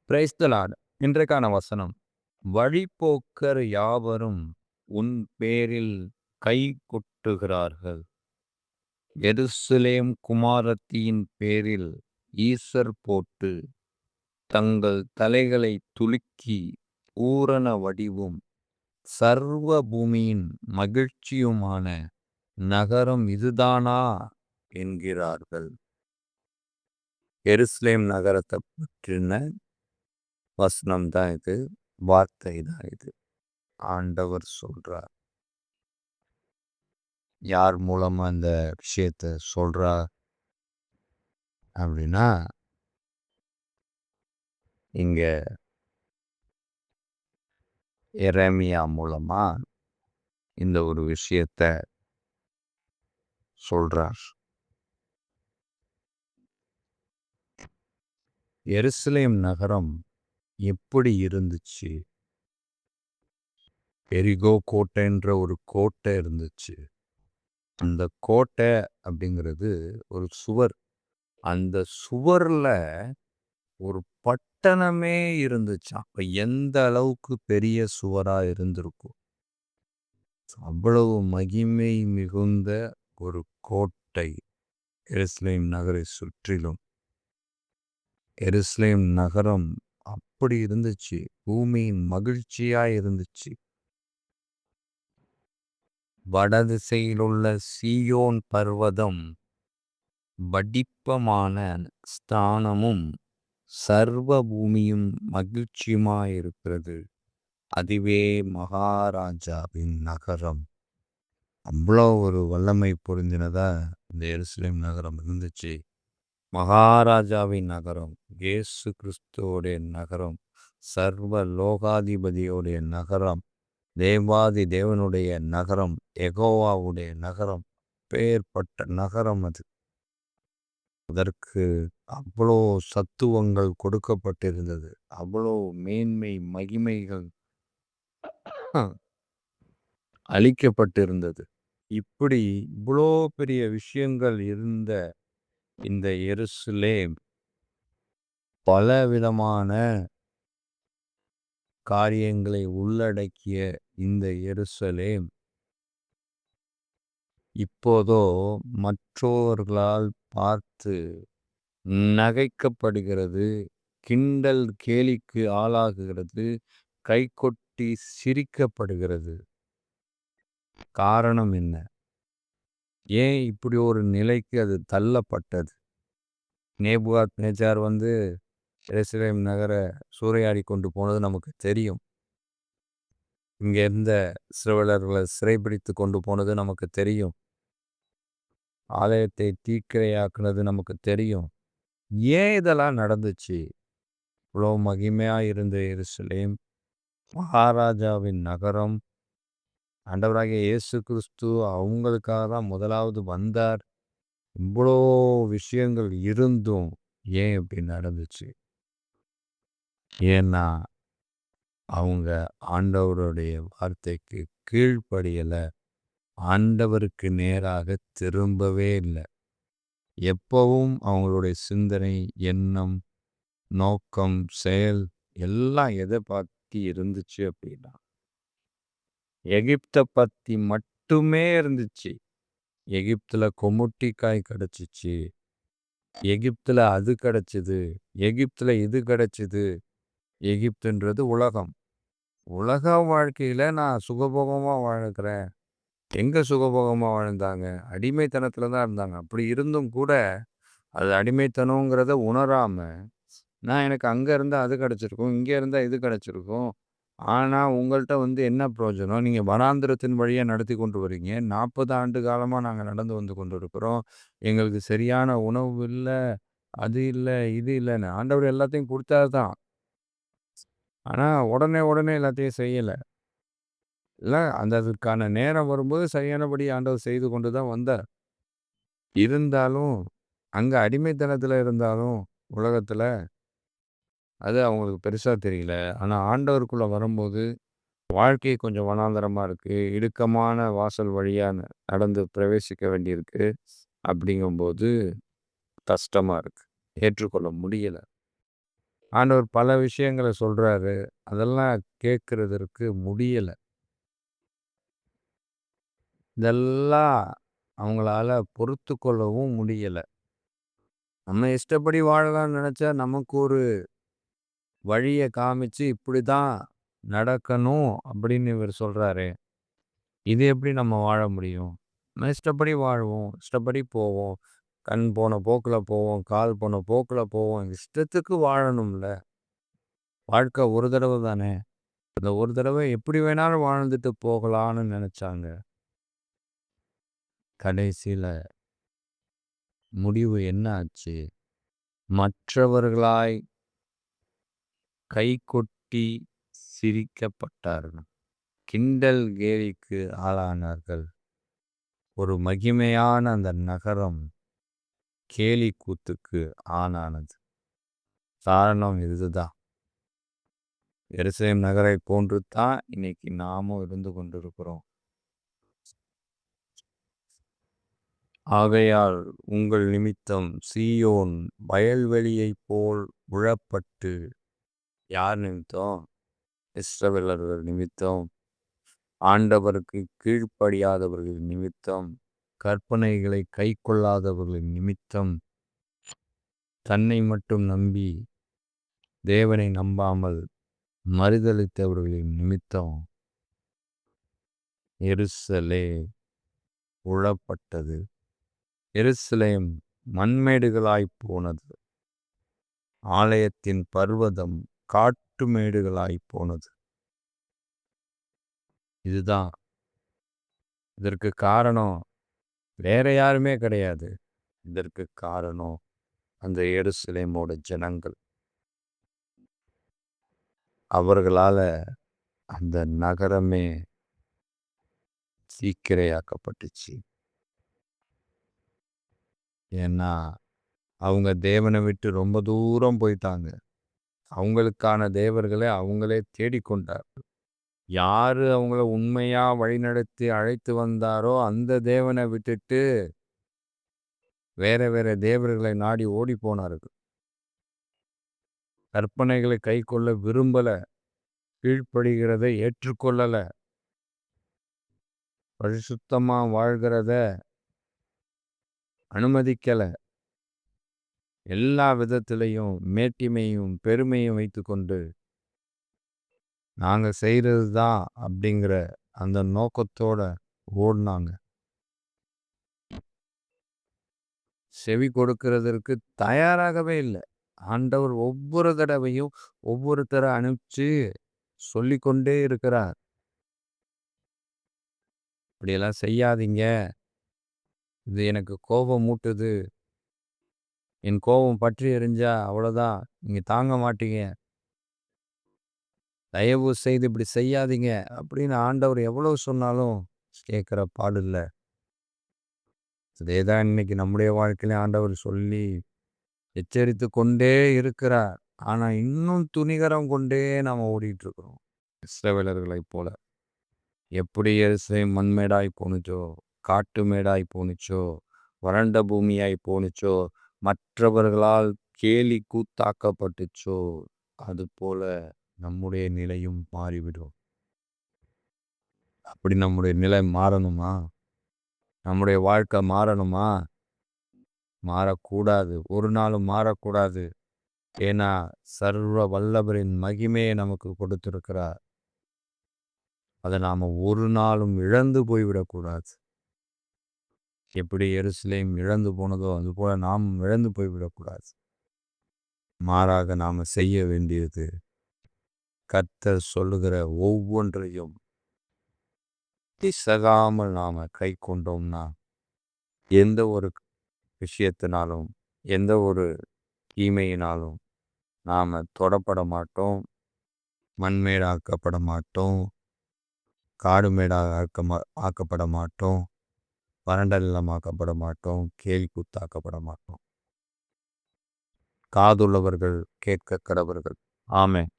Praise the Lord. இன்றைக்கான வசனம். வழிப்போக்கர் யாவரும் உன் பேரில் கை கொட்டுகிறார்கள். எருசலேம் குமாரத்தியின் பேரில் ஈசர் போட்டு தங்கள் தலைகளை துலுக்கி பூரண வடிவும் சர்வ பூமியின் மகிழ்ச்சியுமான நகரம் இதுதானா என்கிறார்கள். எருசலேம் நகரத்தை பற்றின வசனம் தான் இது, வார்த்தை தான் இது. ஆண்டவர் சொல்றார். யார் மூலமா இந்த விஷயத்த சொல்றார் அப்படின்னா, இங்க எரேமியா மூலமா இந்த ஒரு விஷயத்த சொல்றார். எருசலேம் நகரம் எப்படி இருந்துச்சு? எரிகோ கோட்டைன்ற ஒரு கோட்டை இருந்துச்சு. அந்த கோட்டை அப்படிங்கிறது ஒரு சுவர். அந்த சுவர்ல ஒரு பட்டணமே இருந்துச்சாம். அப்ப எந்த அளவுக்கு பெரிய சுவரா இருந்திருக்கும். அவ்வளவு மகிமை மிகுந்த ஒரு கோட்டை எருசலேம் நகரை சுற்றிலும். எருசலேம் நகரம் அப்படி இருந்துச்சு. பூமியின் மகிழ்ச்சியா இருந்துச்சு. வடதிசையிலுள்ள சீயோன் பர்வதம் வடிப்பமான ஸ்தானமும் சர்வ பூமியும் மகிழ்ச்சியுமாயிருக்கிறது. அதுவே மகாராஜாவின் நகரம். அவ்வளோ ஒரு வல்லமை பொருந்தினதா இந்த எருசலேம் நகரம் இருந்துச்சு. மகாராஜாவின் நகரம், இயேசு கிறிஸ்துவோடைய நகரம், சர்வ லோகாதிபதியோடைய நகரம், தேவாதி தேவனுடைய நகரம், யெகோவாவுடைய நகரம், பேர்பட்ட நகரம் அது. அதற்கு அவ்வளோ சத்துவங்கள் கொடுக்கப்பட்டிருந்தது. அவ்வளோ மேன்மை மகிமைகள் அளிக்கப்பட்டிருந்தது. இப்படி இவ்வளோ பெரிய விஷயங்கள் இருந்த இந்த எருசலேம் பலவிதமான காரியங்களை உள்ளடக்கிய இந்த எருசலேம் இப்போதோ மற்றவர்களால் பார்த்து நகைக்கப்படுகிறது, கிண்டல் கேலிக்கு ஆளாகுகிறது, கைகொட்டி சிரிக்கப்படுகிறது. காரணம் என்ன? ஏன் இப்படி ஒரு நிலைக்கு அது தள்ளப்பட்டது? நேபுகாத்நேச்சார் எருசலேம் நகர சூறையாடி கொண்டு போனது நமக்கு தெரியும். இங்க இருந்த இஸ்ரவேலர்களை சிறைபிடித்து கொண்டு போனது நமக்கு தெரியும். ஆலயத்தை தீக்கிரையாக்குனது நமக்கு தெரியும். ஏன் இதெல்லாம் நடந்துச்சு? இவ்வளோ மகிமையா இருந்த எருசலேம், மகாராஜாவின் நகரம், ஆண்டவராகிய இயேசு கிறிஸ்து அவங்களுக்காக தான் முதலாவது வந்தார். இவ்வளோ விஷயங்கள் இருந்தும் ஏன் இப்படி நடந்துச்சு? ஏன்னா அவங்க ஆண்டவருடைய வார்த்தைக்கு கீழ்ப்படியல. ஆண்டவருக்கு நேராக திரும்பவே இல்லை. எப்பவும் அவங்களுடைய சிந்தனை, எண்ணம், நோக்கம், செயல் எல்லாம் எதை பற்றி இருந்துச்சு அப்படின்னா, எகிப்தை பற்றி மட்டுமே இருந்துச்சு. எகிப்துல கொமுட்டிக்காய் கிடைச்சிச்சு, எகிப்துல அது கிடைச்சிது, எகிப்துல இது கிடைச்சிது. எகிப்துன்றது உலகம். உலக வாழ்க்கையில நான் சுகபோகமா வாழ்கிறேன். எங்க சுகபோகமா வாழ்ந்தாங்க? அடிமைத்தனத்துல தான் இருந்தாங்க. அப்படி இருந்தும் கூட அது அடிமைத்தனங்கிறத உணராம, நான் எனக்கு அங்க இருந்தா அது கிடைச்சிருக்கும், இங்க இருந்தா இது கிடைச்சிருக்கும். ஆனா உங்கள்ட்ட என்ன பிரயோஜனம்? நீங்க வனாந்திரத்தின் வழியா நடத்தி கொண்டு வரீங்க. 40 ஆண்டு காலமா நாங்க நடந்து வந்து கொண்டிருக்கிறோம். எங்களுக்கு சரியான உணவு இல்ல, அது இல்ல, இது இல்லன்னு. ஆண்டவர் எல்லாத்தையும் குடுத்தாரு தான். ஆனா உடனே எல்லாத்தையும் செய்யல. இல்ல அதுக்கான நேரம் வரும்போது சரியானபடி ஆண்டவர் செய்து கொண்டு தான் வந்தார். இருந்தாலும் அங்க அடிமைத்தனத்துல இருந்தாலும் உலகத்துல அது அவங்களுக்கு பெருசா தெரியல. ஆனா ஆண்டவருக்குள்ள வரும்போது வாழ்க்கை கொஞ்சம் வனாந்தரமா இருக்கு. இடுக்கமான வாசல் வழியா நடந்து பிரவேசிக்க வேண்டியிருக்கு. அப்படிங்கும்போது கஷ்டமா இருக்கு. ஏற்றுக்கொள்ள முடியல. ஆண்டவர் பல விஷயங்கள சொல்றாரு. அதெல்லாம் கேட்கிறதற்கு முடியல. இதெல்லாம் அவங்களால பொறுத்துக்கொள்ளவும் முடியல. நம்ம இஷ்டப்படி வாழலாம்னு நெனச்சா, நமக்கு ஒரு வழிய காமிச்சு, இப்படிதான் நடக்கணும் அப்படின்னு இவர் சொல்றாரே. இது எப்படி நம்ம வாழ முடியும்? நம்ம இஷ்டப்படி வாழ்வோம். இஷ்டப்படி போவோம். கண் போன போக்குல போவோம். கால் போன போக்குல போவோம். இஷ்டத்துக்கு வாழணும்ல. வாழ்க்கை ஒரு தடவ தானே. அந்த ஒரு தடவ எப்படி வேணாலும் வாழ்ந்துட்டு போகலான்னு நெனச்சாங்க. கடைசில முடிவு என்ன ஆச்சு? மற்றவர்களாய் கைகொட்டி சிரிக்கப்பட்டார்கள். கிண்டல் கேலிக்கு ஆளானார்கள். ஒரு மகிமையான அந்த நகரம் கேலி கூத்துக்கு ஆளானது. காரணம் இதுதான். எருசலேம் நகரை போன்று தான் இன்னைக்கு நாமும் இருந்து கொண்டிருக்கிறோம். ஆகையால் உங்கள் நிமித்தம் சீயோன் வயல்வெளியைப் போல் உழப்பட்டு, யார் நிமித்தம்? இஸ்ரவேலர்கள் நிமித்தம், ஆண்டவருக்கு கீழ்ப்படியாதவர்கள் நிமித்தம், கற்பனைகளை கைக்கொள்ளாதவர்களின் நிமித்தம், தன்னை மட்டும் நம்பி தேவனை நம்பாமல் மறுதலித்தவர்களின் நிமித்தம் எருசலேம் உழப்பட்டது. எருசலேம் மண்மேடுகளாய்ப் போனது. ஆலயத்தின் பர்வதம் காட்டு மேடுகளாய்ப் போனது. இதுதான். இதற்கு காரணம் வேற யாருமே கிடையாது. இதற்கு காரணம் அந்த எருசலேமோட ஜனங்கள். அவர்களால அந்த நகரமே சீக்கிரையாக்கப்பட்டுச்சு. ஏன்னா, அவங்க தேவனை விட்டு ரொம்ப தூரம் போயிட்டாங்க. அவங்களுக்கான தேவர்களை அவங்களே தேடிக்கொண்டார்கள். யாரு அவங்கள உண்மையா வழிநடத்தி அழைத்து வந்தாரோ அந்த தேவனை விட்டுட்டு வேற வேற தேவர்களை நாடி ஓடி போனார்கள். கற்பனைகளை கைக்கொள்ள விரும்பல. கீழ்ப்படுகிறதை ஏற்றுக்கொள்ளல. பரிசுத்தமா வாழ்கிறத அனுமதிக்கல. எல்லா விதத்திலையும் மேட்டிமையும் பெருமையும் வைத்துக்கொண்டு நாங்க செய்கிறது தான் அப்படிங்கிற அந்த நோக்கத்தோட ஓடினாங்க. செவி கொடுக்கிறதற்கு தயாராகவே இல்லை. ஆண்டவர் ஒவ்வொரு தடவையும் ஒவ்வொருத்தரை அனுப்பிச்சு சொல்லிக்கொண்டே இருக்கிறார். இப்படியெல்லாம் செய்யாதீங்க. இது எனக்கு கோபம் மூட்டுது. என் கோபம் பற்றி எரிஞ்சா அவ்வளோதான். நீங்க தாங்க மாட்டீங்க. தயவு செய்து இப்படி செய்யாதீங்க அப்படின்னு ஆண்டவர் எவ்வளவு சொன்னாலும் கேட்கிற பாடு இல்லை. அதேதான் இன்னைக்கு நம்முடைய வாழ்க்கையில ஆண்டவர் சொல்லி எச்சரித்து கொண்டே இருக்கிறார். ஆனா இன்னும் துணிகரம் கொண்டே நாம ஓடிட்டு இருக்கிறோம். இஸ்ரவேலர்களைப் போல. எப்படி எருசலேம் மண்மேடாய் போனுச்சோ, காட்டு மேடாய் போனுச்சோ, வறண்ட பூமியாய் போனுச்சோ, மற்றவர்களால் கேலி கூத்தாக்கப்பட்டுச்சோ, அதுபோல நம்முடைய நிலையும் மாறிவிடும். அப்படி நம்முடைய நிலை மாறணுமா? நம்முடைய வாழ்க்கை மாறணுமா? மாறக்கூடாது. ஒரு நாளும் மாறக்கூடாது. ஏன்னா சர்வ வல்லவரின் மகிமையை நமக்கு கொடுத்திருக்கிறார். அதை நாம ஒரு நாளும் இழந்து போய்விடக்கூடாது. எப்படி எருசலேம் இழந்து போனதோ அதுபோல நாம் இழந்து போய்விடக்கூடாது. மாறாக நாம செய்ய வேண்டியது கர்த்தர் சொல்லுகிற ஒவ்வொன்றையும் பிசகாமல் நாம கை கொண்டோம்னா எந்த ஒரு விஷயத்தினாலும் எந்த ஒரு தீமையினாலும் நாம தொடப்பட மாட்டோம். மண்மேடாக்கப்பட மாட்டோம். காடு மேடாக ஆக்கப்பட மாட்டோம். வறண்ட நிலமாக்கப்பட மாட்டோம். கேலி கூத்தாக்கப்பட மாட்டோம். காதுள்ளவர்கள் கேட்க கடவர்கள். ஆமென்.